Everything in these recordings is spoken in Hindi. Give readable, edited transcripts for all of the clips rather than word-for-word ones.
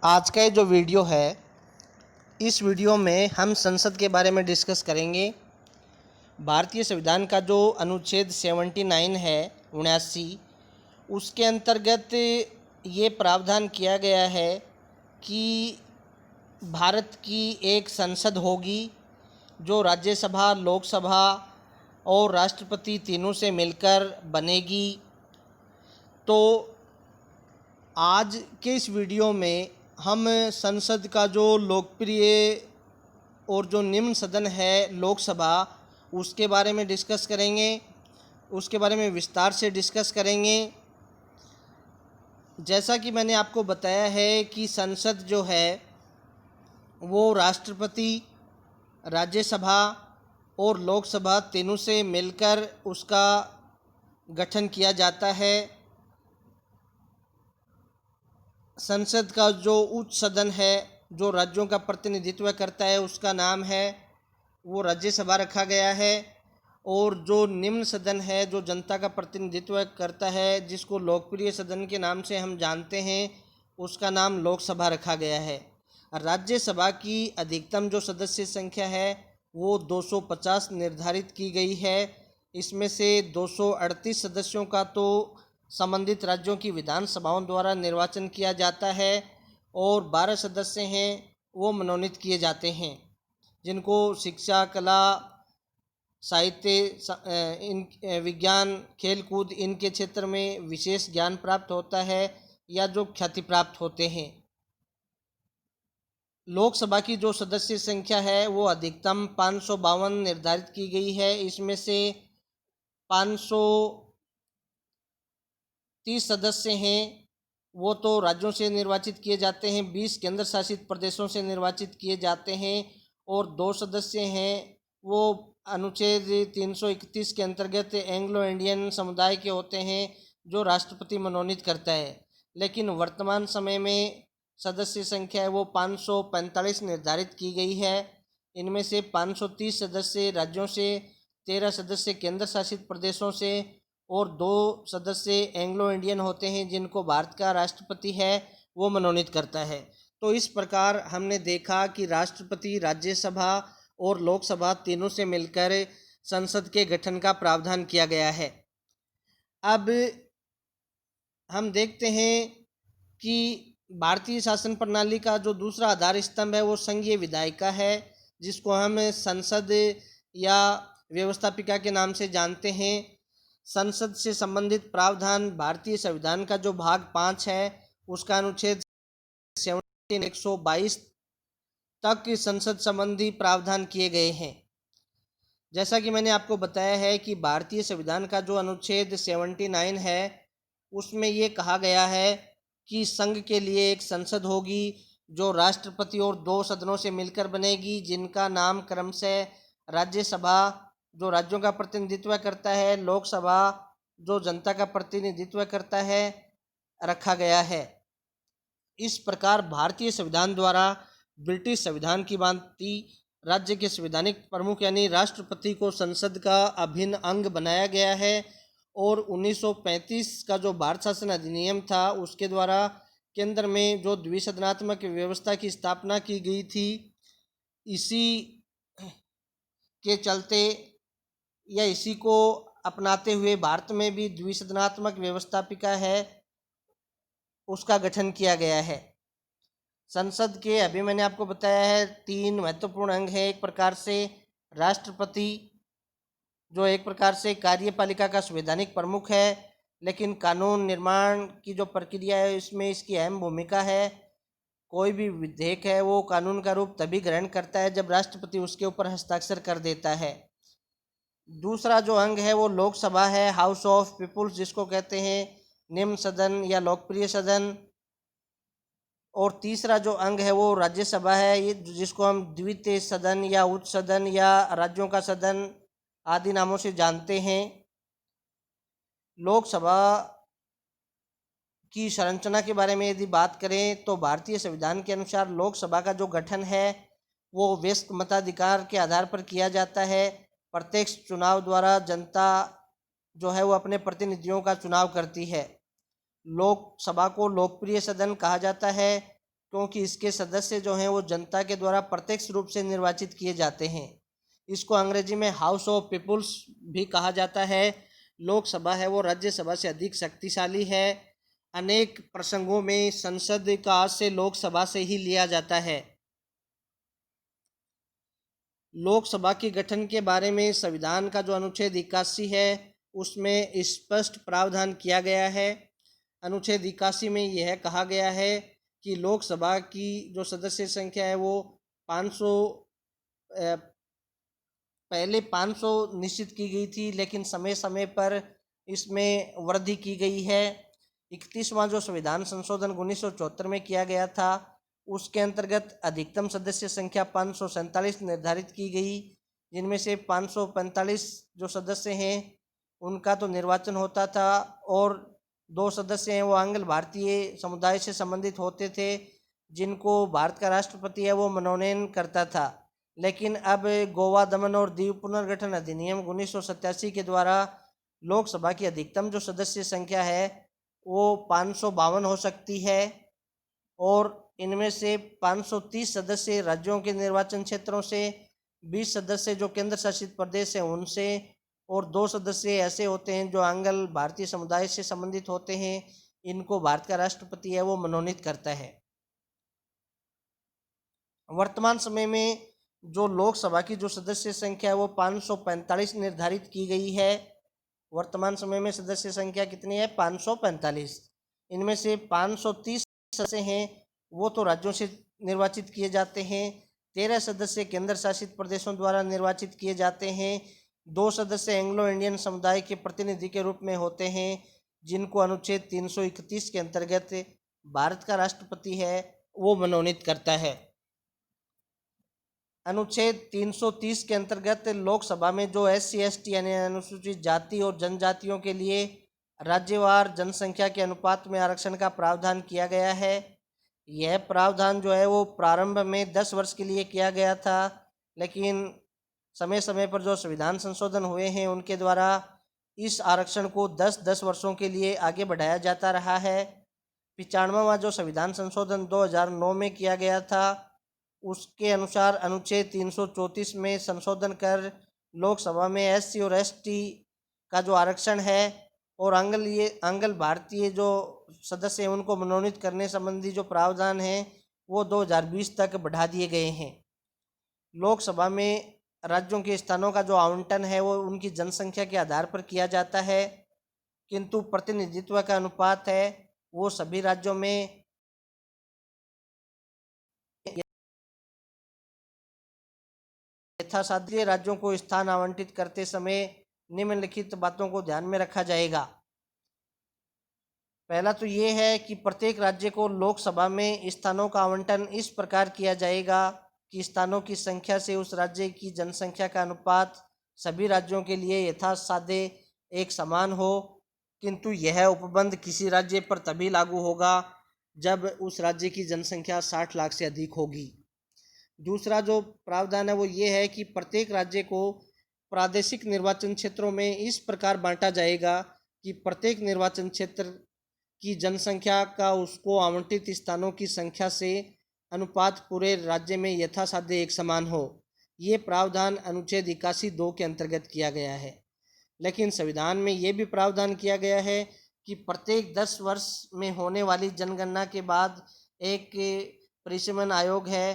आज का ये जो वीडियो है, इस वीडियो में हम संसद के बारे में डिस्कस करेंगे। भारतीय संविधान का जो अनुच्छेद 79 है 79, उसके अंतर्गत ये प्रावधान किया गया है कि भारत की एक संसद होगी जो राज्यसभा, लोकसभा और राष्ट्रपति तीनों से मिलकर बनेगी। तो आज के इस वीडियो में हम संसद का जो लोकप्रिय और जो निम्न सदन है लोकसभा, उसके बारे में डिस्कस करेंगे, उसके बारे में विस्तार से डिस्कस करेंगे। जैसा कि मैंने आपको बताया है कि संसद जो है वो राष्ट्रपति, राज्यसभा और लोकसभा तीनों से मिलकर उसका गठन किया जाता है। संसद का जो उच्च सदन है जो राज्यों का प्रतिनिधित्व करता है उसका नाम है वो राज्यसभा रखा गया है, और जो निम्न सदन है जो जनता का प्रतिनिधित्व करता है जिसको लोकप्रिय सदन के नाम से हम जानते हैं उसका नाम लोकसभा रखा गया है। राज्यसभा की अधिकतम जो सदस्य संख्या है वो 250 निर्धारित की गई है। इसमें से 238 सदस्यों का तो संबंधित राज्यों की विधानसभाओं द्वारा निर्वाचन किया जाता है और 12 सदस्य हैं वो मनोनीत किए जाते हैं, जिनको शिक्षा, कला, साहित्य, विज्ञान, खेलकूद इनके क्षेत्र में विशेष ज्ञान प्राप्त होता है या जो ख्याति प्राप्त होते हैं। लोकसभा की जो सदस्य संख्या है वो अधिकतम 552 निर्धारित की गई है। इसमें से 530 सदस्य हैं वो तो राज्यों से निर्वाचित किए जाते हैं, 20 केंद्र शासित प्रदेशों से निर्वाचित किए जाते हैं और 2 सदस्य हैं वो अनुच्छेद 331 के अंतर्गत एंग्लो इंडियन समुदाय के होते हैं जो राष्ट्रपति मनोनीत करता है। लेकिन वर्तमान समय में सदस्य संख्या है वो 545 निर्धारित की गई है। इनमें से 530 सदस्य राज्यों से, 13 सदस्य केंद्र शासित प्रदेशों से और 2 सदस्य एंग्लो इंडियन होते हैं जिनको भारत का राष्ट्रपति है वो मनोनीत करता है। तो इस प्रकार हमने देखा कि राष्ट्रपति, राज्यसभा और लोकसभा तीनों से मिलकर संसद के गठन का प्रावधान किया गया है। अब हम देखते हैं कि भारतीय शासन प्रणाली का जो दूसरा आधार स्तंभ है वो संघीय विधायिका है, जिसको हम संसद या व्यवस्थापिका के नाम से जानते हैं। संसद से संबंधित प्रावधान भारतीय संविधान का जो भाग 5 है उसका अनुच्छेद 122 तक संसद संबंधी प्रावधान किए गए हैं। जैसा कि मैंने आपको बताया है कि भारतीय संविधान का जो अनुच्छेद 79 है उसमें ये कहा गया है कि संघ के लिए एक संसद होगी जो राष्ट्रपति और 2 सदनों से मिलकर बनेगी, जिनका नाम क्रमशः राज्यसभा जो राज्यों का प्रतिनिधित्व करता है, लोकसभा जो जनता का प्रतिनिधित्व करता है, रखा गया है। इस प्रकार भारतीय संविधान द्वारा ब्रिटिश संविधान की भांति राज्य के संवैधानिक प्रमुख यानी राष्ट्रपति को संसद का अभिन्न अंग बनाया गया है और 1935 का जो भारत शासन अधिनियम था उसके द्वारा केंद्र में जो द्विसदनात्मक व्यवस्था की स्थापना की गई थी, इसी के चलते या इसी को अपनाते हुए भारत में भी द्विसदनात्मक व्यवस्थापिका है उसका गठन किया गया है। संसद के अभी मैंने आपको बताया है 3 महत्वपूर्ण अंग हैं। एक प्रकार से राष्ट्रपति जो एक प्रकार से कार्यपालिका का संवैधानिक प्रमुख है, लेकिन कानून निर्माण की जो प्रक्रिया है इसमें इसकी अहम भूमिका है। कोई भी विधेयक है वो कानून का रूप तभी ग्रहण करता है जब राष्ट्रपति उसके ऊपर हस्ताक्षर कर देता है। दूसरा जो अंग है वो लोकसभा है, हाउस ऑफ पीपुल्स जिसको कहते हैं, निम्न सदन या लोकप्रिय सदन। और तीसरा जो अंग है वो राज्यसभा है, ये जिसको हम द्वितीय सदन या उच्च सदन या राज्यों का सदन आदि नामों से जानते हैं। लोकसभा की संरचना के बारे में यदि बात करें तो भारतीय संविधान के अनुसार लोकसभा का जो गठन है वो व्यस्त मताधिकार के आधार पर किया जाता है। प्रत्यक्ष चुनाव द्वारा जनता जो है वो अपने प्रतिनिधियों का चुनाव करती है। लोकसभा को लोकप्रिय सदन कहा जाता है क्योंकि इसके सदस्य जो हैं वो जनता के द्वारा प्रत्यक्ष रूप से निर्वाचित किए जाते हैं। इसको अंग्रेजी में हाउस ऑफ पीपुल्स भी कहा जाता है। लोकसभा है वो राज्यसभा से अधिक शक्तिशाली है। अनेक प्रसंगों में संसद का आश्रय लोकसभा से ही लिया जाता है। लोकसभा के गठन के बारे में संविधान का जो अनुच्छेद 81 है उसमें स्पष्ट प्रावधान किया गया है। अनुच्छेद 81 में यह कहा गया है कि लोकसभा की जो सदस्य संख्या है वो 500 पहले 500 निश्चित की गई थी, लेकिन समय समय पर इसमें वृद्धि की गई है। 31वां जो संविधान संशोधन 1974 में किया गया था उसके अंतर्गत अधिकतम सदस्य संख्या 547 निर्धारित की गई, जिनमें से 545 जो सदस्य हैं उनका तो निर्वाचन होता था और 2 सदस्य हैं वो आंग्ल भारतीय समुदाय से संबंधित होते थे, जिनको भारत का राष्ट्रपति है वो मनोनयन करता था। लेकिन अब गोवा, दमन और दीव पुनर्गठन अधिनियम 1987 के द्वारा लोकसभा की अधिकतम जो सदस्य संख्या है वो 552 हो सकती है और इनमें से 530 सदस्य राज्यों के निर्वाचन क्षेत्रों से, 20 सदस्य जो केंद्र शासित प्रदेश हैं उनसे और 2 सदस्य ऐसे होते हैं जो आंग्ल भारतीय समुदाय से संबंधित होते हैं। इनको भारत का राष्ट्रपति है वो मनोनीत करता है। वर्तमान समय में जो लोकसभा की जो सदस्य संख्या है वो 545 निर्धारित की गई है। वर्तमान समय में सदस्य संख्या कितनी है? 545। इनमें से 530 सदस्य हैं वो तो राज्यों से निर्वाचित किए जाते हैं। 13 सदस्य केंद्र शासित प्रदेशों द्वारा निर्वाचित किए जाते हैं। 2 सदस्य एंग्लो इंडियन समुदाय के प्रतिनिधि के रूप में होते हैं, जिनको अनुच्छेद 331 के अंतर्गत भारत का राष्ट्रपति है वो मनोनीत करता है। अनुच्छेद 330 के अंतर्गत लोकसभा में जो SC ST यानी अनुसूचित जाति और जनजातियों के लिए राज्यवार जनसंख्या के अनुपात में आरक्षण का प्रावधान किया गया है। यह प्रावधान जो है वो प्रारंभ में 10 वर्ष के लिए किया गया था, लेकिन समय समय पर जो संविधान संशोधन हुए हैं उनके द्वारा इस आरक्षण को 10-10 वर्षों के लिए आगे बढ़ाया जाता रहा है। 95वां जो संविधान संशोधन 2009 में किया गया था उसके अनुसार अनुच्छेद 334 में संशोधन कर लोकसभा में SC और ST का जो आरक्षण है और आंग्ल भारतीय जो सदस्य हैं उनको मनोनीत करने संबंधी जो प्रावधान है वो 2020 तक बढ़ा दिए गए हैं। लोकसभा में राज्यों के स्थानों का जो आवंटन है वो उनकी जनसंख्या के आधार पर किया जाता है, किंतु प्रतिनिधित्व का अनुपात है वो सभी राज्यों में यथासाध्य राज्यों को स्थान आवंटित करते समय निम्नलिखित बातों को ध्यान में रखा जाएगा। पहला तो ये है कि प्रत्येक राज्य को लोकसभा में स्थानों का आवंटन इस प्रकार किया जाएगा कि स्थानों की संख्या से उस राज्य की जनसंख्या का अनुपात सभी राज्यों के लिए यथासाध्य एक समान हो, किंतु यह उपबंध किसी राज्य पर तभी लागू होगा जब उस राज्य की जनसंख्या 60 लाख से अधिक होगी। दूसरा जो प्रावधान है वो ये है कि प्रत्येक राज्य को प्रादेशिक निर्वाचन क्षेत्रों में इस प्रकार बांटा जाएगा कि प्रत्येक निर्वाचन क्षेत्र की जनसंख्या का उसको आवंटित स्थानों की संख्या से अनुपात पूरे राज्य में यथासाध्य एक समान हो। ये प्रावधान अनुच्छेद 81(2) के अंतर्गत किया गया है। लेकिन संविधान में ये भी प्रावधान किया गया है कि प्रत्येक 10 वर्ष में होने वाली जनगणना के बाद एक परिसीमन आयोग है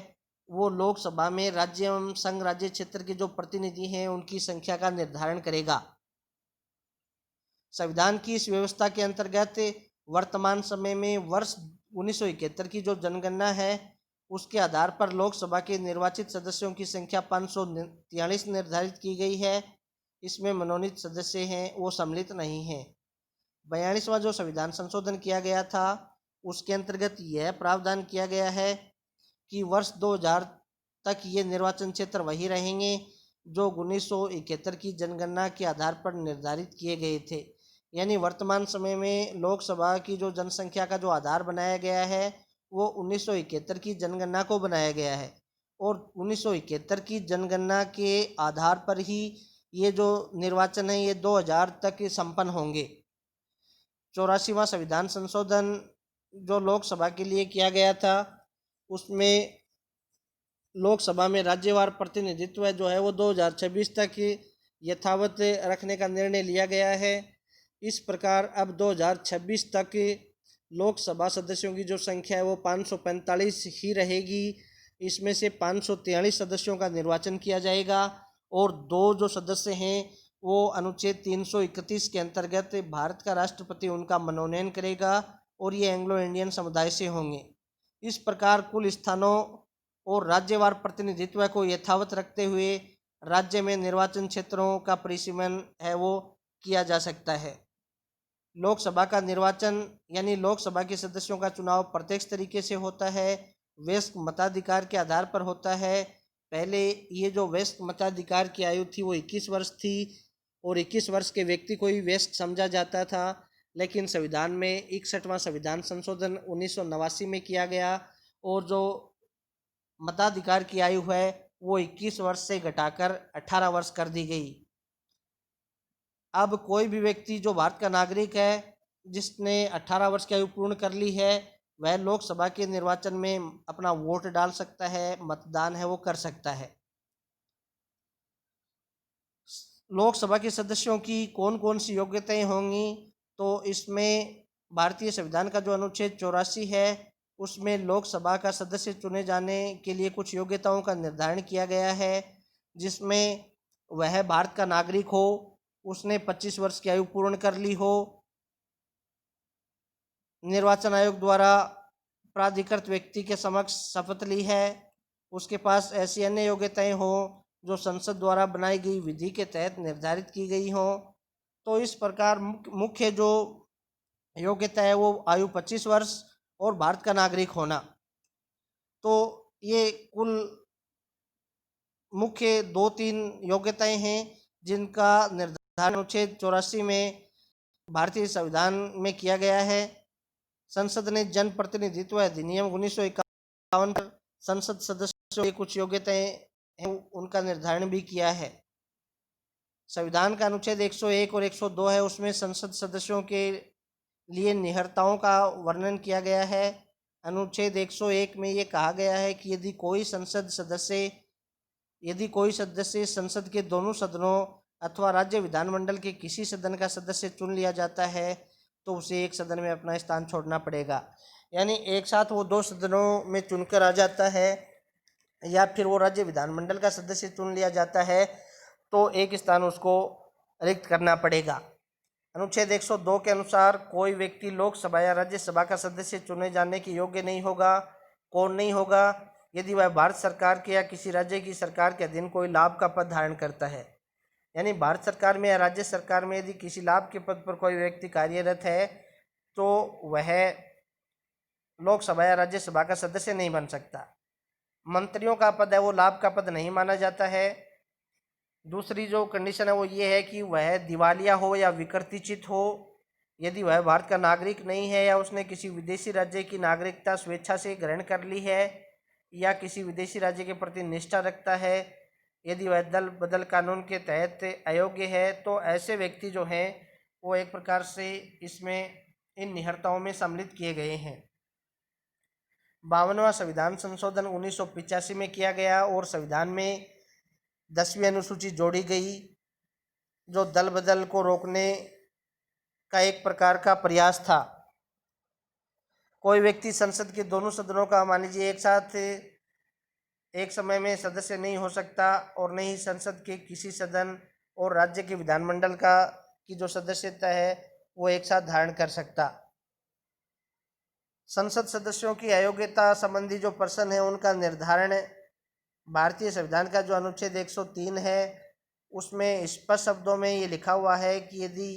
वो लोकसभा में राज्य एवं संघ राज्य क्षेत्र के जो प्रतिनिधि हैं उनकी संख्या का निर्धारण करेगा। संविधान की इस व्यवस्था के अंतर्गत वर्तमान समय में वर्ष 1971 की जो जनगणना है उसके आधार पर लोकसभा के निर्वाचित सदस्यों की संख्या 543 निर्धारित की गई है। इसमें मनोनीत सदस्य हैं वो सम्मिलित नहीं हैं। 42वां जो संविधान संशोधन किया गया था उसके अंतर्गत यह प्रावधान किया गया है कि वर्ष 2000 तक ये निर्वाचन क्षेत्र वही रहेंगे जो 1971 की जनगणना के आधार पर निर्धारित किए गए थे। यानी वर्तमान समय में लोकसभा की जो जनसंख्या का जो आधार बनाया गया है वो 1971 की जनगणना को बनाया गया है और 1971 की जनगणना के आधार पर ही ये जो निर्वाचन है ये 2000 तक संपन्न होंगे। 84वां संविधान संशोधन जो लोकसभा के लिए किया गया था उसमें लोकसभा में राज्यवार प्रतिनिधित्व जो है वो 2026 तक यथावत रखने का निर्णय लिया गया है। इस प्रकार अब 2026 तक लोकसभा सदस्यों की जो संख्या है वो 545 ही रहेगी। इसमें से 543 सदस्यों का निर्वाचन किया जाएगा और 2 जो सदस्य हैं वो अनुच्छेद 331 के अंतर्गत भारत का राष्ट्रपति उनका मनोनयन करेगा और ये एंग्लो इंडियन समुदाय से होंगे। इस प्रकार कुल स्थानों और राज्यवार प्रतिनिधित्व को यथावत रखते हुए राज्य में निर्वाचन क्षेत्रों का परिसीमन है वो किया जा सकता है। लोकसभा का निर्वाचन यानी लोकसभा के सदस्यों का चुनाव प्रत्यक्ष तरीके से होता है, वयस्क मताधिकार के आधार पर होता है। पहले ये जो वयस्क मताधिकार की आयु थी वो 21 वर्ष थी और 21 वर्ष के व्यक्ति को ही वयस्क समझा जाता था, लेकिन संविधान में 61वां संविधान संशोधन 1989 में किया गया और जो मताधिकार की आयु है वो 21 वर्ष से घटाकर 18 वर्ष कर दी गई। अब कोई भी व्यक्ति जो भारत का नागरिक है जिसने 18 वर्ष की आयु पूर्ण कर ली है वह लोकसभा के निर्वाचन में अपना वोट डाल सकता है, मतदान है वो कर सकता है। लोकसभा के सदस्यों की कौन कौन सी योग्यताएं होंगी, तो इसमें भारतीय संविधान का जो अनुच्छेद 84 है उसमें लोकसभा का सदस्य चुने जाने के लिए कुछ योग्यताओं का निर्धारण किया गया है, जिसमें वह भारत का नागरिक हो, उसने 25 वर्ष की आयु पूर्ण कर ली हो, निर्वाचन आयोग द्वारा प्राधिकृत व्यक्ति के समक्ष शपथ ली है, उसके पास ऐसी अन्य योग्यताएं हो जो संसद द्वारा बनाई गई विधि के तहत निर्धारित की गई हो। तो इस प्रकार मुख्य जो योग्यता है वो आयु 25 वर्ष और भारत का नागरिक होना। तो ये कुल मुख्य 2-3 योग्यताएं हैं जिनका निर्धारण अनुच्छेद 84 में भारतीय संविधान में किया गया है। संसद ने जन प्रतिनिधित्व अधिनियम 1951 पर संसद सदस्यों की कुछ योग्यताएं हैं उनका निर्धारण भी किया है। संविधान का अनुच्छेद 101 और 102 है, उसमें संसद सदस्यों के लिए निहर्ताओं का वर्णन किया गया है। अनुच्छेद 101 में ये कहा गया है कि यदि कोई सदस्य संसद के दोनों सदनों अथवा राज्य विधानमंडल के किसी सदन का सदस्य चुन लिया जाता है तो उसे एक सदन में अपना स्थान छोड़ना पड़ेगा। यानी एक साथ वो 2 सदनों में चुनकर आ जाता है या फिर वो राज्य विधानमंडल का सदस्य चुन लिया जाता है तो एक स्थान उसको रिक्त करना पड़ेगा। अनुच्छेद 102 के अनुसार कोई व्यक्ति लोकसभा या राज्यसभा का सदस्य चुने जाने के योग्य नहीं होगा। कौन नहीं होगा? यदि वह भारत सरकार के या किसी राज्य की सरकार के अधीन कोई लाभ का पद धारण करता है। यानी भारत सरकार में या राज्य सरकार में यदि किसी लाभ के पद पर कोई व्यक्ति कार्यरत है तो वह लोकसभा या राज्यसभा का सदस्य नहीं बन सकता। मंत्रियों का पद है वो लाभ का पद नहीं माना जाता है। दूसरी जो कंडीशन है वो ये है कि वह दिवालिया हो या विकृतिचित हो। यदि वह भारत का नागरिक नहीं है या उसने किसी विदेशी राज्य की नागरिकता स्वेच्छा से ग्रहण कर ली है या किसी विदेशी राज्य के प्रति निष्ठा रखता है, यदि वह दल बदल कानून के तहत अयोग्य है, तो ऐसे व्यक्ति जो हैं वो एक प्रकार से इसमें इन निहर्ताओं में सम्मिलित किए गए हैं। 52वां संविधान संशोधन 1985 में किया गया और संविधान में 10वीं अनुसूची जोड़ी गई जो दल बदल को रोकने का एक प्रकार का प्रयास था। कोई व्यक्ति संसद के दोनों सदनों का मान लीजिए एक साथ एक समय में सदस्य नहीं हो सकता और न ही संसद के किसी सदन और राज्य के विधानमंडल की जो सदस्यता है वो एक साथ धारण कर सकता। संसद सदस्यों की अयोग्यता संबंधी जो प्रश्न है उनका निर्धारण भारतीय संविधान का जो अनुच्छेद 103 है उसमें स्पष्ट शब्दों में ये लिखा हुआ है कि यदि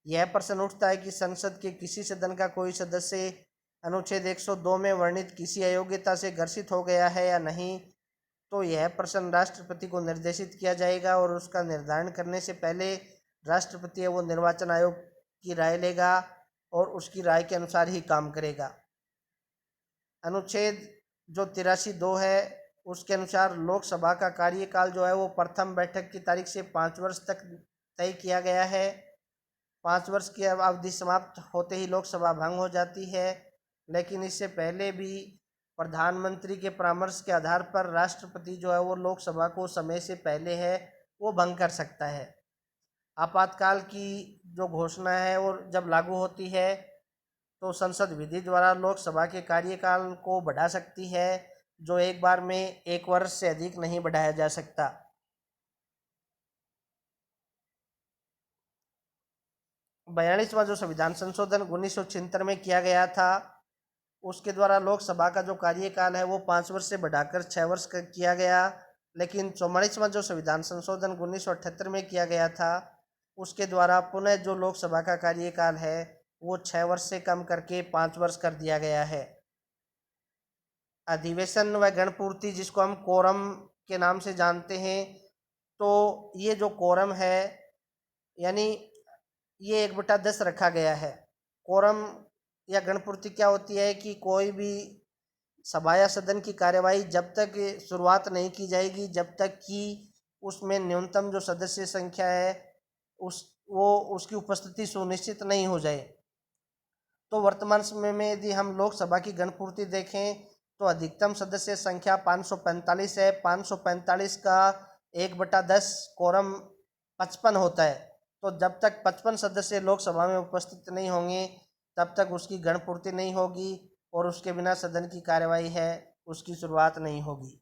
यह प्रश्न उठता है कि संसद के किसी सदन का कोई सदस्य अनुच्छेद 102 में वर्णित किसी अयोग्यता से ग्रसित हो गया है या नहीं, तो यह प्रश्न राष्ट्रपति को निर्देशित किया जाएगा और उसका निर्धारण करने से पहले राष्ट्रपति वो निर्वाचन आयोग की राय लेगा और उसकी राय के अनुसार ही काम करेगा। अनुच्छेद जो 83(2) है उसके अनुसार लोकसभा का कार्यकाल जो है वो प्रथम बैठक की तारीख से 5 वर्ष तक तय किया गया है। 5 वर्ष की अवधि समाप्त होते ही लोकसभा भंग हो जाती है, लेकिन इससे पहले भी प्रधानमंत्री के परामर्श के आधार पर राष्ट्रपति जो है वो लोकसभा को समय से पहले है वो भंग कर सकता है। आपातकाल की जो घोषणा है और जब लागू होती है तो संसद विधि द्वारा लोकसभा के कार्यकाल को बढ़ा सकती है, जो एक बार में 1 वर्ष से अधिक नहीं बढ़ाया जा सकता। 42वां जो संविधान संशोधन 1976 में किया गया था, उसके द्वारा लोकसभा का जो कार्यकाल है वो 5 वर्ष से बढ़ाकर 6 वर्ष किया गया। लेकिन 44वां जो संविधान संशोधन 1978 में किया गया था, उसके द्वारा पुनः जो लोकसभा का कार्यकाल है वो 6 वर्ष से कम करके 5 वर्ष कर दिया गया है। अधिवेशन व गणपूर्ति, जिसको हम कोरम के नाम से जानते हैं, तो ये जो कोरम है यानी ये 1/10 रखा गया है। कोरम या गणपूर्ति क्या होती है कि कोई भी सभा या सदन की कार्यवाही जब तक शुरुआत नहीं की जाएगी, जब तक कि उसमें न्यूनतम जो सदस्य संख्या है उसकी उपस्थिति सुनिश्चित नहीं हो जाए। तो वर्तमान समय में यदि हम लोकसभा की गणपूर्ति देखें तो अधिकतम सदस्य संख्या 545 है। 545 का 1/10 कोरम 55 होता है। तो जब तक 55 सदस्य लोकसभा में उपस्थित नहीं होंगे तब तक उसकी गणपूर्ति नहीं होगी और उसके बिना सदन की कार्यवाही है उसकी शुरुआत नहीं होगी।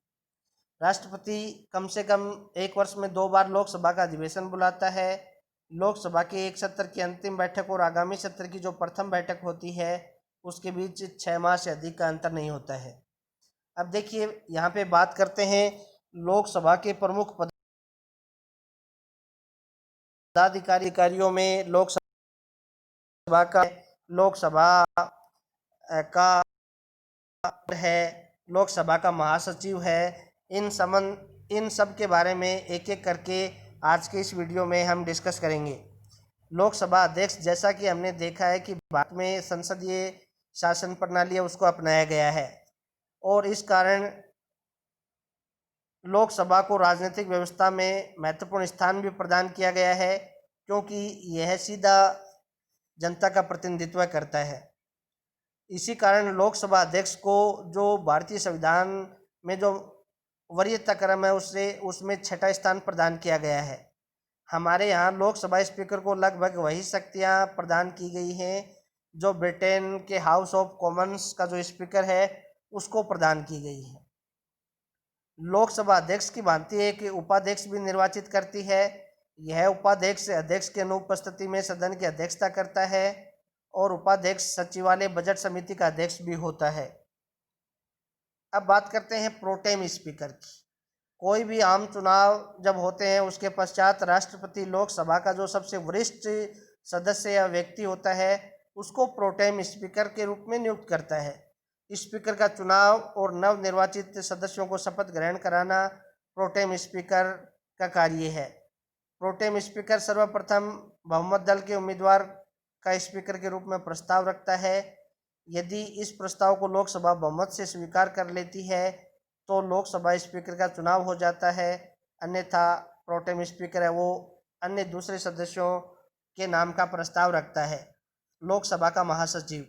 राष्ट्रपति कम से कम 1 वर्ष में 2 बार लोकसभा का अधिवेशन बुलाता है। लोकसभा के एक सत्र की अंतिम बैठक और आगामी सत्र की जो प्रथम बैठक होती है उसके बीच 6 माह से अधिक का अंतर नहीं होता है। अब देखिए यहाँ पे बात करते हैं लोकसभा के प्रमुख पदाधिकारियों में। लोकसभा का है, लोकसभा का महासचिव है। इन सब के बारे में एक एक करके आज के इस वीडियो में हम डिस्कस करेंगे। लोकसभा अध्यक्ष, जैसा कि हमने देखा है कि भारत में संसदीय शासन प्रणाली है उसको अपनाया गया है और इस कारण लोकसभा को राजनीतिक व्यवस्था में महत्वपूर्ण स्थान भी प्रदान किया गया है, क्योंकि यह सीधा जनता का प्रतिनिधित्व करता है। इसी कारण लोकसभा अध्यक्ष को जो भारतीय संविधान में जो वरीयता क्रम है उसमें 6ठा स्थान प्रदान किया गया है। हमारे यहाँ लोकसभा स्पीकर को लगभग वही शक्तियाँ प्रदान की गई हैं जो ब्रिटेन के हाउस ऑफ कॉमन्स का जो स्पीकर है उसको प्रदान की गई है। लोकसभा अध्यक्ष की भांति एक उपाध्यक्ष भी निर्वाचित करती है। यह उपाध्यक्ष अध्यक्ष की अनुपस्थिति में सदन की अध्यक्षता करता है और उपाध्यक्ष सचिवालय बजट समिति का अध्यक्ष भी होता है। अब बात करते हैं प्रोटेम स्पीकर की। कोई भी आम चुनाव जब होते हैं उसके पश्चात राष्ट्रपति लोकसभा का जो सबसे वरिष्ठ सदस्य या व्यक्ति होता है उसको प्रोटेम स्पीकर के रूप में नियुक्त करता है। स्पीकर का चुनाव और नवनिर्वाचित सदस्यों को शपथ ग्रहण कराना प्रोटेम स्पीकर का कार्य है। प्रोटेम स्पीकर सर्वप्रथम बहुमत दल के उम्मीदवार का स्पीकर के रूप में प्रस्ताव रखता है। यदि इस प्रस्ताव को लोकसभा बहुमत से स्वीकार कर लेती है तो लोकसभा स्पीकर का चुनाव हो जाता है, अन्यथा प्रोटेम स्पीकर है वो अन्य दूसरे सदस्यों के नाम का प्रस्ताव रखता है। लोकसभा का महासचिव,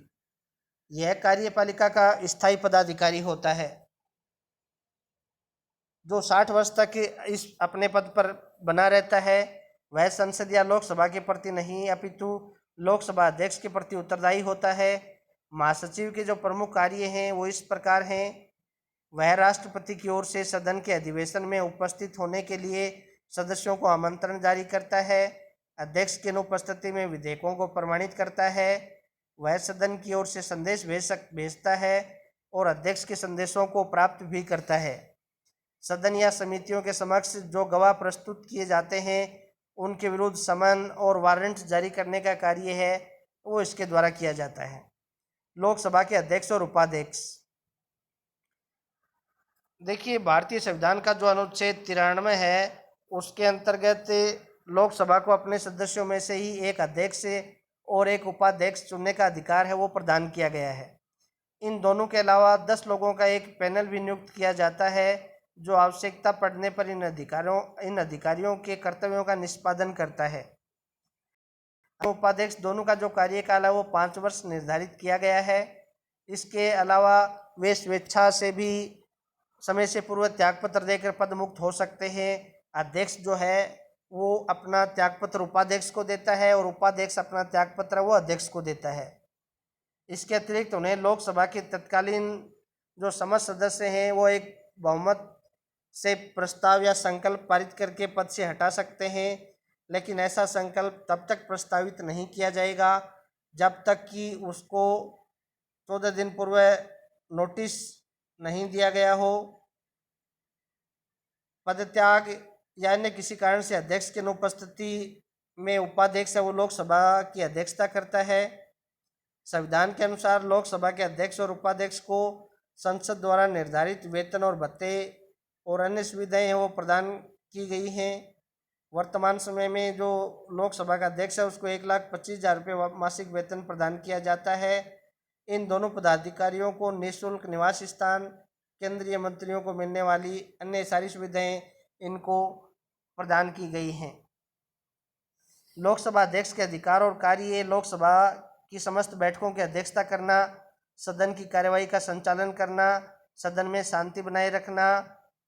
यह कार्यपालिका का स्थायी पदाधिकारी होता है जो 60 वर्ष तक इस अपने पद पर बना रहता है। वह संसद या लोकसभा के प्रति नहीं अपितु लोकसभा अध्यक्ष के प्रति उत्तरदायी होता है। महासचिव के जो प्रमुख कार्य हैं वो इस प्रकार हैं। वह राष्ट्रपति की ओर से सदन के अधिवेशन में उपस्थित होने के लिए सदस्यों को आमंत्रण जारी करता है। अध्यक्ष की अनुपस्थिति में विधेयकों को प्रमाणित करता है। वह सदन की ओर से संदेश भेजता है और अध्यक्ष के संदेशों को प्राप्त भी करता है। सदन या समितियों के समक्ष जो गवाह प्रस्तुत किए जाते हैं उनके विरुद्ध समन और वारंट जारी करने का कार्य है वो इसके द्वारा किया जाता है। लोकसभा के अध्यक्ष और उपाध्यक्ष, देखिए भारतीय संविधान का जो अनुच्छेद 93 है उसके अंतर्गत लोकसभा को अपने सदस्यों में से ही एक अध्यक्ष और एक उपाध्यक्ष चुनने का अधिकार है वो प्रदान किया गया है। इन दोनों के अलावा 10 लोगों का एक पैनल भी नियुक्त किया जाता है जो आवश्यकता पड़ने पर इन अधिकारियों के कर्तव्यों का निष्पादन करता है। उपाध्यक्ष दोनों का जो कार्यकाल है वो 5 वर्ष निर्धारित किया गया है। इसके अलावा वे स्वेच्छा से भी समय से पूर्व त्यागपत्र देकर पद मुक्त हो सकते हैं। अध्यक्ष जो है वो अपना त्यागपत्र उपाध्यक्ष को देता है और उपाध्यक्ष अपना त्यागपत्र वो अध्यक्ष को देता है। इसके अतिरिक्त उन्हें लोकसभा के तत्कालीन जो समस्त सदस्य हैं वो एक बहुमत से प्रस्ताव या संकल्प पारित करके पद से हटा सकते हैं, लेकिन ऐसा संकल्प तब तक प्रस्तावित नहीं किया जाएगा जब तक कि उसको 14 दिन पूर्व नोटिस नहीं दिया गया हो। पदत्याग या अन्य किसी कारण से अध्यक्ष की अनुपस्थिति में उपाध्यक्ष है वो लोकसभा की अध्यक्षता करता है। संविधान के अनुसार लोकसभा के अध्यक्ष और उपाध्यक्ष को संसद द्वारा निर्धारित वेतन और भत्ते और अन्य सुविधाएं हैं वो प्रदान की गई हैं। वर्तमान समय में जो लोकसभा का अध्यक्ष है उसको 1,25,000 रुपये मासिक वेतन प्रदान किया जाता है। इन दोनों पदाधिकारियों को निःशुल्क निवास स्थान, केंद्रीय मंत्रियों को मिलने वाली अन्य सारी सुविधाएं इनको प्रदान की गई हैं। लोकसभा अध्यक्ष के अधिकार और कार्य लोकसभा की समस्त बैठकों की अध्यक्षता करना, सदन की कार्यवाही का संचालन करना, सदन में शांति बनाए रखना,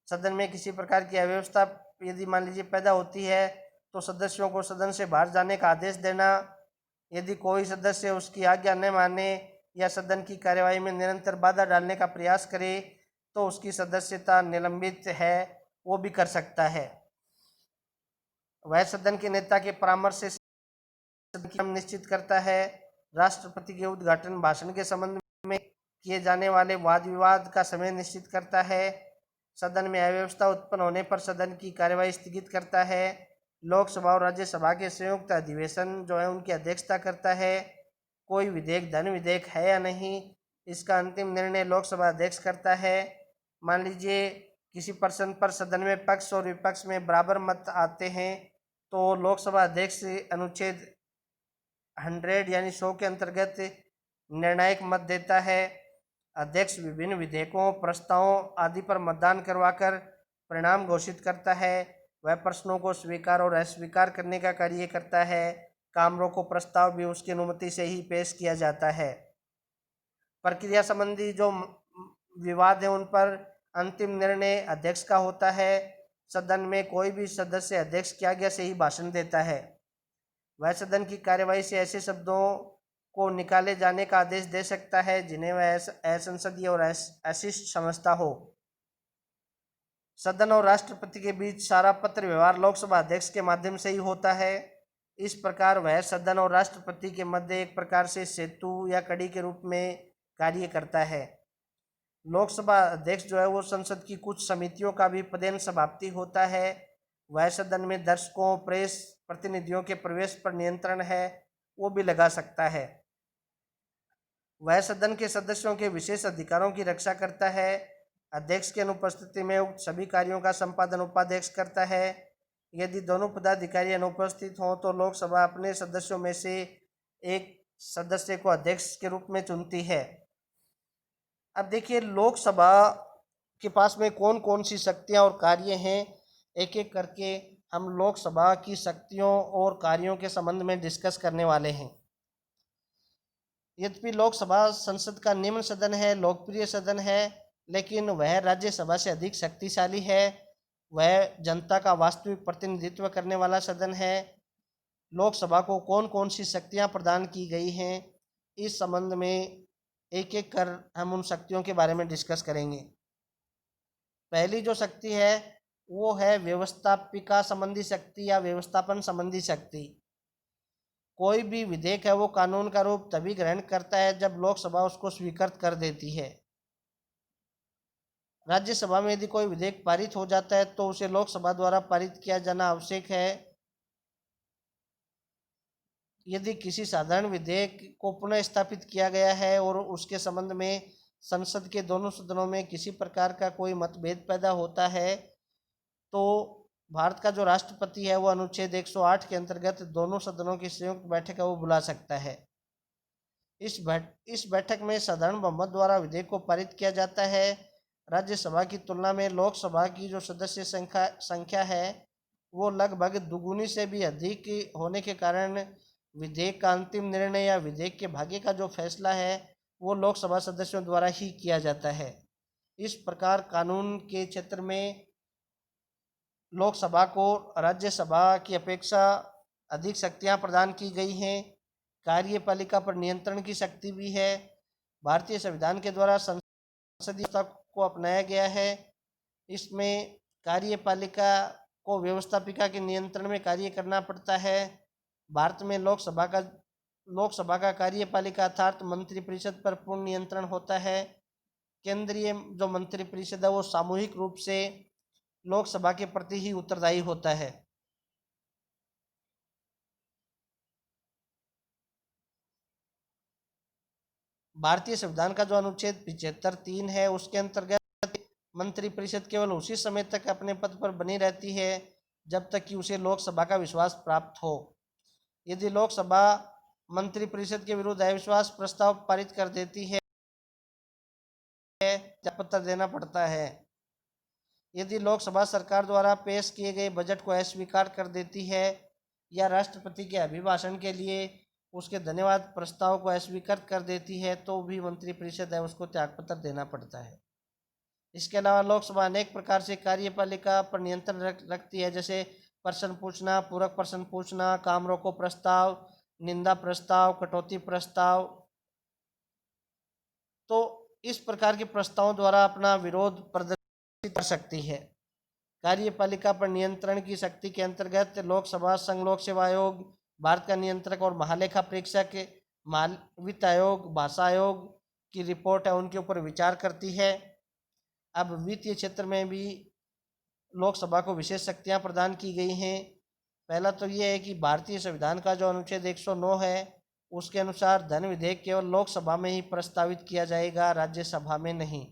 सदन में किसी प्रकार की अव्यवस्था यदि मान लीजिए पैदा होती है तो सदस्यों को सदन से बाहर जाने का आदेश देना, यदि कोई सदस्य उसकी आज्ञा न माने या सदन की कार्यवाही में निरंतर बाधा डालने का प्रयास करे तो उसकी सदस्यता निलंबित है वो भी कर सकता है। वह सदन के नेता के परामर्श से निश्चित करता है। राष्ट्रपति के उद्घाटन भाषण के संबंध में किए जाने वाले वाद विवाद का समय निश्चित करता है। सदन में अव्यवस्था उत्पन्न होने पर सदन की कार्यवाही स्थगित करता है। लोकसभा और राज्यसभा के संयुक्त अधिवेशन जो है उनकी अध्यक्षता करता है। कोई विधेयक धन विधेयक है या नहीं इसका अंतिम निर्णय लोकसभा अध्यक्ष करता है। मान लीजिए किसी प्रश्न पर सदन में पक्ष और विपक्ष में बराबर मत आते हैं तो लोकसभा अध्यक्ष अनुच्छेद 100 यानी 100 के अंतर्गत निर्णायक मत देता है। अध्यक्ष विभिन्न विधेयकों, प्रस्तावों आदि पर मतदान करवाकर परिणाम घोषित करता है। वह प्रश्नों को स्वीकार और अस्वीकार करने का कार्य करता है। काम रोको प्रस्ताव भी उसकी अनुमति से ही पेश किया जाता है। प्रक्रिया संबंधी जो विवाद है उन पर अंतिम निर्णय अध्यक्ष का होता है। सदन में कोई भी सदस्य अध्यक्ष की आज्ञा से ही भाषण देता है। वह सदन की कार्यवाही से ऐसे शब्दों को निकाले जाने का आदेश दे सकता है जिन्हें वह असंसदीय और अशिष्ट समझता हो। सदन और राष्ट्रपति के बीच सारा पत्र व्यवहार लोकसभा अध्यक्ष के माध्यम से ही होता है। इस प्रकार वह सदन और राष्ट्रपति के मध्य एक प्रकार से सेतु या कड़ी के रूप में कार्य करता है। लोकसभा अध्यक्ष जो है वो संसद की कुछ समितियों का भी पदेन सभापति होता है। वह सदन में दर्शकों, प्रेस प्रतिनिधियों के प्रवेश पर नियंत्रण है वो भी लगा सकता है। वह सदन के सदस्यों के विशेष अधिकारों की रक्षा करता है। अध्यक्ष की अनुपस्थिति में उक्त सभी कार्यों का संपादन उपाध्यक्ष करता है। यदि दोनों पदाधिकारी अनुपस्थित हों तो लोकसभा अपने सदस्यों में से एक सदस्य को अध्यक्ष के रूप में चुनती है। अब देखिए लोकसभा के पास में कौन कौन सी शक्तियां और कार्य हैं, एक एक करके हम लोकसभा की शक्तियों और कार्यों के संबंध में डिस्कस करने वाले हैं। यद्यपि लोकसभा संसद का निम्न सदन है, लोकप्रिय सदन है, लेकिन वह राज्यसभा से अधिक शक्तिशाली है। वह जनता का वास्तविक प्रतिनिधित्व करने वाला सदन है। लोकसभा को कौन कौन सी शक्तियां प्रदान की गई हैं इस संबंध में एक एक कर हम उन शक्तियों के बारे में डिस्कस करेंगे। पहली जो शक्ति है वो है व्यवस्थापिका संबंधी शक्ति या व्यवस्थापन संबंधी शक्ति। कोई भी विधेयक है वो कानून का रूप तभी ग्रहण करता है जब लोकसभा उसको स्वीकृत कर देती है। राज्यसभा में यदि कोई विधेयक पारित हो जाता है तो उसे लोकसभा द्वारा पारित किया जाना आवश्यक है। यदि किसी साधारण विधेयक को पुनः स्थापित किया गया है और उसके संबंध में संसद के दोनों सदनों में किसी प्रकार का कोई मतभेद पैदा होता है तो भारत का जो राष्ट्रपति है वो अनुच्छेद 108 के अंतर्गत दोनों सदनों की संयुक्त बैठक है वो बुला सकता है। इस बैठक में साधारण बहुमत द्वारा विधेयक को पारित किया जाता है। राज्यसभा की तुलना में लोकसभा की जो सदस्य संख्या है वो लगभग दुगुनी से भी अधिक होने के कारण विधेयक का अंतिम निर्णय या विधेयक के भाग्य का जो फैसला है वो लोकसभा सदस्यों द्वारा ही किया जाता है। इस प्रकार कानून के क्षेत्र में लोकसभा को राज्यसभा की अपेक्षा अधिक शक्तियां प्रदान की गई हैं। कार्यपालिका पर नियंत्रण की शक्ति भी है। भारतीय संविधान के द्वारा संसदीय व्यवस्था को अपनाया गया है। इसमें कार्यपालिका को व्यवस्थापिका के नियंत्रण में कार्य करना पड़ता है। भारत में लोकसभा का कार्यपालिका अर्थात मंत्रिपरिषद पर पूर्ण नियंत्रण होता है। केंद्रीय जो मंत्रिपरिषद है वो सामूहिक रूप से लोकसभा के प्रति ही उत्तरदायी होता है। भारतीय संविधान का जो अनुच्छेद 75(3) है उसके अंतर्गत मंत्रिपरिषद केवल उसी समय तक अपने पद पर बनी रहती है जब तक कि उसे लोकसभा का विश्वास प्राप्त हो। यदि लोकसभा मंत्रिपरिषद के विरुद्ध अविश्वास प्रस्ताव पारित कर देती है त्यागपत्र देना पड़ता है। यदि लोकसभा सरकार द्वारा पेश किए गए बजट को अस्वीकार कर देती है या राष्ट्रपति के अभिभाषण के लिए उसके धन्यवाद प्रस्ताव को अस्वीकृत कर देती है तो भी मंत्रिपरिषद है उसको त्यागपत्र देना पड़ता है। इसके अलावा लोकसभा अनेक प्रकार से कार्यपालिका पर नियंत्रण रखती है, जैसे प्रश्न पूछना, पूरक प्रश्न पूछना, काम रोको प्रस्ताव, निंदा प्रस्ताव, कटौती प्रस्ताव। तो इस प्रकार के प्रस्तावों द्वारा अपना विरोध प्रदर्शित कर सकती है। कार्यपालिका पर नियंत्रण की शक्ति के अंतर्गत लोकसभा, संघ लोक सेवा आयोग, भारत का नियंत्रक और महालेखा परीक्षक, वित्त आयोग, भाषा आयोग की रिपोर्ट है उनके ऊपर विचार करती है। अब वित्तीय क्षेत्र में भी लोकसभा को विशेष शक्तियां प्रदान की गई हैं। पहला तो ये है कि भारतीय संविधान का जो अनुच्छेद 109 है उसके अनुसार धन विधेयक केवल लोकसभा में ही प्रस्तावित किया जाएगा, राज्यसभा में नहीं।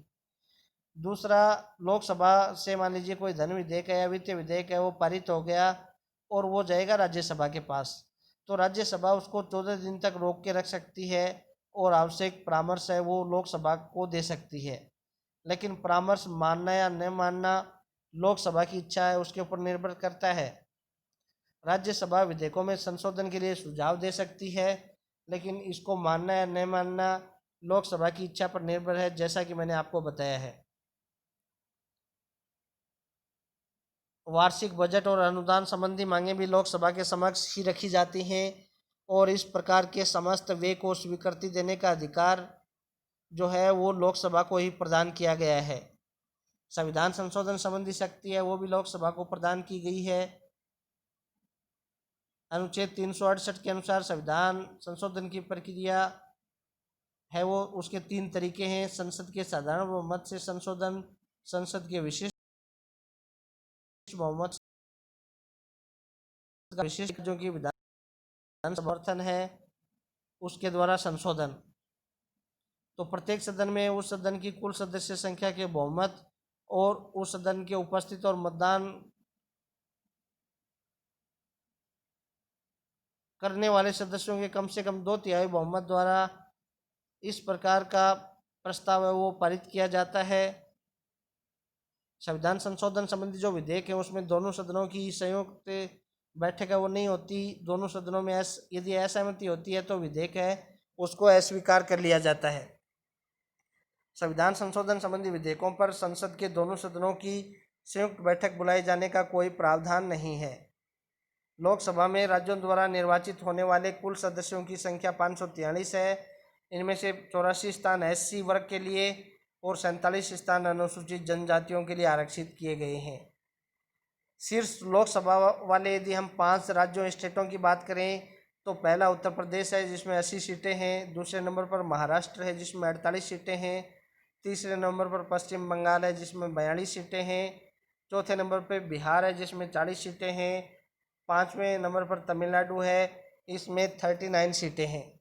दूसरा, लोकसभा से मान लीजिए कोई धन विधेयक है या वित्तीय विधेयक है वो पारित हो गया और वो जाएगा राज्यसभा के पास, तो राज्यसभा उसको 14 दिन तक रोक के रख सकती है और आवश्यक परामर्श है वो लोकसभा को दे सकती है। लेकिन परामर्श मानना या न मानना लोकसभा की इच्छा है, उसके ऊपर निर्भर करता है। राज्यसभा विधेयकों में संशोधन के लिए सुझाव दे सकती है, लेकिन इसको मानना या न मानना लोकसभा की इच्छा पर निर्भर है, जैसा कि मैंने आपको बताया है। वार्षिक बजट और अनुदान संबंधी मांगें भी लोकसभा के समक्ष ही रखी जाती हैं और इस प्रकार के समस्त व्यय को स्वीकृति देने का अधिकार जो है वो लोकसभा को ही प्रदान किया गया है। संविधान संशोधन संबंधी शक्ति है वो भी लोकसभा को प्रदान की गई है। अनुच्छेद 368 के अनुसार संविधान संशोधन की प्रक्रिया है वो उसके 3 तरीके हैं: संसद के साधारण बहुमत से संशोधन, संसद के विशिष्ट बहुमत, विशिष्ट राज्यों की विधान समर्थन है उसके द्वारा संशोधन। तो प्रत्येक सदन में उस सदन की कुल सदस्य संख्या के बहुमत और उस सदन के उपस्थित और मतदान करने वाले सदस्यों के कम से कम 2/3 बहुमत द्वारा इस प्रकार का प्रस्ताव है वो पारित किया जाता है। संविधान संशोधन संबंधी जो विधेयक है उसमें दोनों सदनों की संयुक्त बैठक है वो नहीं होती। दोनों सदनों में यदि असहमति होती है तो विधेयक है उसको अस्वीकार कर लिया जाता है। संविधान संशोधन संबंधी विधेयकों पर संसद के दोनों सदनों की संयुक्त बैठक बुलाए जाने का कोई प्रावधान नहीं है। लोकसभा में राज्यों द्वारा निर्वाचित होने वाले कुल सदस्यों की संख्या 543 है। इनमें से 84 स्थान SC वर्ग के लिए और 47 स्थान अनुसूचित जनजातियों के लिए आरक्षित किए गए हैं। शीर्ष लोकसभा वाले यदि हम 5 राज्यों स्टेटों की बात करें तो पहला उत्तर प्रदेश है जिसमें 80 सीटें हैं। दूसरे नंबर पर महाराष्ट्र है जिसमें 48 सीटें हैं। तीसरे नंबर पर पश्चिम बंगाल है जिसमें 42 सीटें हैं। चौथे नंबर पर बिहार है जिसमें 40 सीटें हैं। 5वें नंबर पर तमिलनाडु है, इसमें 39 सीटें हैं।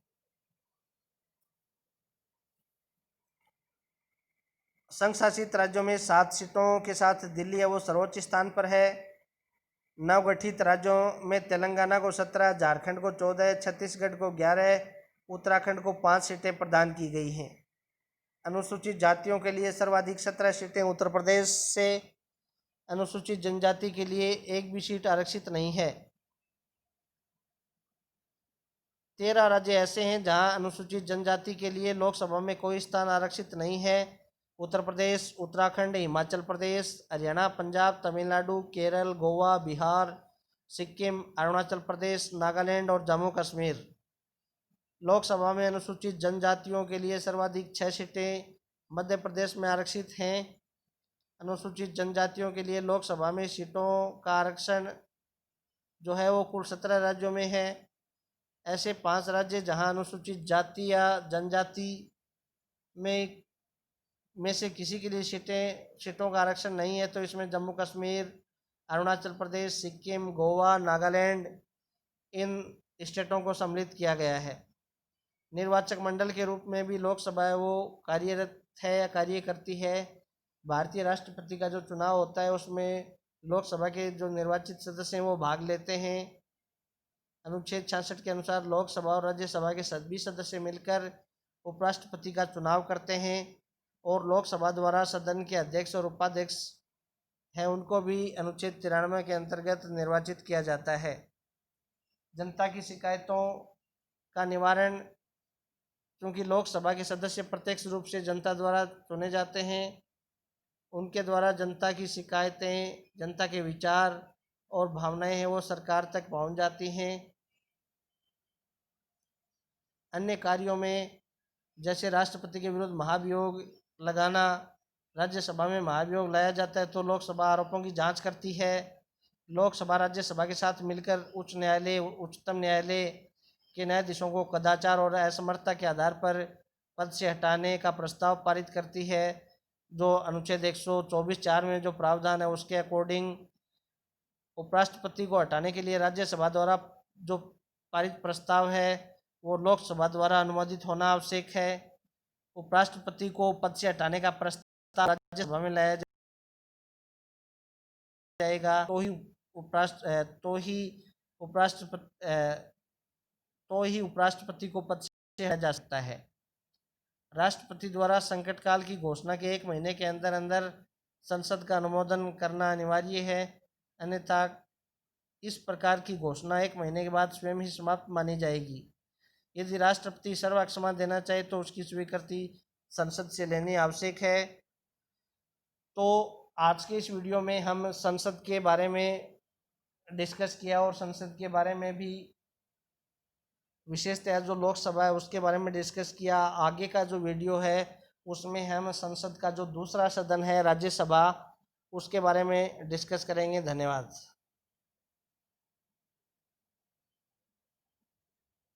संघ शासित राज्यों में 7 सीटों के साथ दिल्ली है वो सर्वोच्च स्थान पर है। नवगठित राज्यों में तेलंगाना को 17, झारखंड को 14, छत्तीसगढ़ को 11, उत्तराखंड को 5 सीटें प्रदान की गई हैं। अनुसूचित जातियों के लिए सर्वाधिक 17 सीटें उत्तर प्रदेश से। अनुसूचित जनजाति के लिए एक भी सीट आरक्षित नहीं है। 13 राज्य ऐसे हैं जहां अनुसूचित जनजाति के लिए लोकसभा में कोई स्थान आरक्षित नहीं है। उत्तर प्रदेश, उत्तराखंड, हिमाचल प्रदेश, हरियाणा, पंजाब, तमिलनाडु, केरल, गोवा, बिहार, सिक्किम, अरुणाचल प्रदेश, नागालैंड और जम्मू कश्मीर। लोकसभा में अनुसूचित जनजातियों के लिए सर्वाधिक 6 सीटें मध्य प्रदेश में आरक्षित हैं। अनुसूचित जनजातियों के लिए लोकसभा में सीटों का आरक्षण जो है वो कुल 17 राज्यों में है। ऐसे 5 राज्य जहां अनुसूचित जाति या जनजाति में से किसी के लिए सीटों का आरक्षण नहीं है, तो इसमें जम्मू कश्मीर, अरुणाचल प्रदेश, सिक्किम, गोवा, नागालैंड, इन स्टेटों को सम्मिलित किया गया है। निर्वाचक मंडल के रूप में भी लोकसभा है वो कार्यरत है या कार्य करती है। भारतीय राष्ट्रपति का जो चुनाव होता है उसमें लोकसभा के जो निर्वाचित सदस्य हैं वो भाग लेते हैं। अनुच्छेद 66 के अनुसार लोकसभा और राज्यसभा के सभी सदस्य मिलकर उपराष्ट्रपति का चुनाव करते हैं और लोकसभा द्वारा सदन के अध्यक्ष और उपाध्यक्ष हैं उनको भी अनुच्छेद 93 के अंतर्गत निर्वाचित किया जाता है। जनता की शिकायतों का निवारण, क्योंकि लोकसभा के सदस्य प्रत्यक्ष रूप से जनता द्वारा चुने जाते हैं, उनके द्वारा जनता की शिकायतें, जनता के विचार और भावनाएं हैं वो सरकार तक पहुंच जाती हैं। अन्य कार्यों में जैसे राष्ट्रपति के विरुद्ध महाभियोग लगाना, राज्यसभा में महाभियोग लाया जाता है तो लोकसभा आरोपों की जांच करती है। लोकसभा राज्यसभा के साथ मिलकर उच्च न्यायालय, उच्चतम न्यायालय के न्यायाधीशों को कदाचार और असमर्थता के आधार पर पद से हटाने का प्रस्ताव पारित करती है। जो अनुच्छेद 124(4) में जो प्रावधान है उसके अकॉर्डिंग उपराष्ट्रपति को हटाने के लिए राज्यसभा द्वारा जो पारित प्रस्ताव है वो लोकसभा द्वारा अनुमोदित होना आवश्यक है। उपराष्ट्रपति को पद से हटाने का प्रस्ताव राज्यसभा में लाया जाएगा तो ही उपराष्ट्रपति को पद से हटाया जा सकता है। राष्ट्रपति द्वारा संकट काल की घोषणा के 1 महीने के अंदर अंदर संसद का अनुमोदन करना अनिवार्य है, अन्यथा इस प्रकार की घोषणा 1 महीने के बाद स्वयं ही समाप्त मानी जाएगी। यदि राष्ट्रपति सर्वक्षमा देना चाहे तो उसकी स्वीकृति संसद से लेनी आवश्यक है। तो आज के इस वीडियो में हम संसद के बारे में डिस्कस किया और संसद के बारे में भी विशेषतः जो लोकसभा है उसके बारे में डिस्कस किया। आगे का जो वीडियो है उसमें हम संसद का जो दूसरा सदन है राज्यसभा, उसके बारे में डिस्कस करेंगे। धन्यवाद।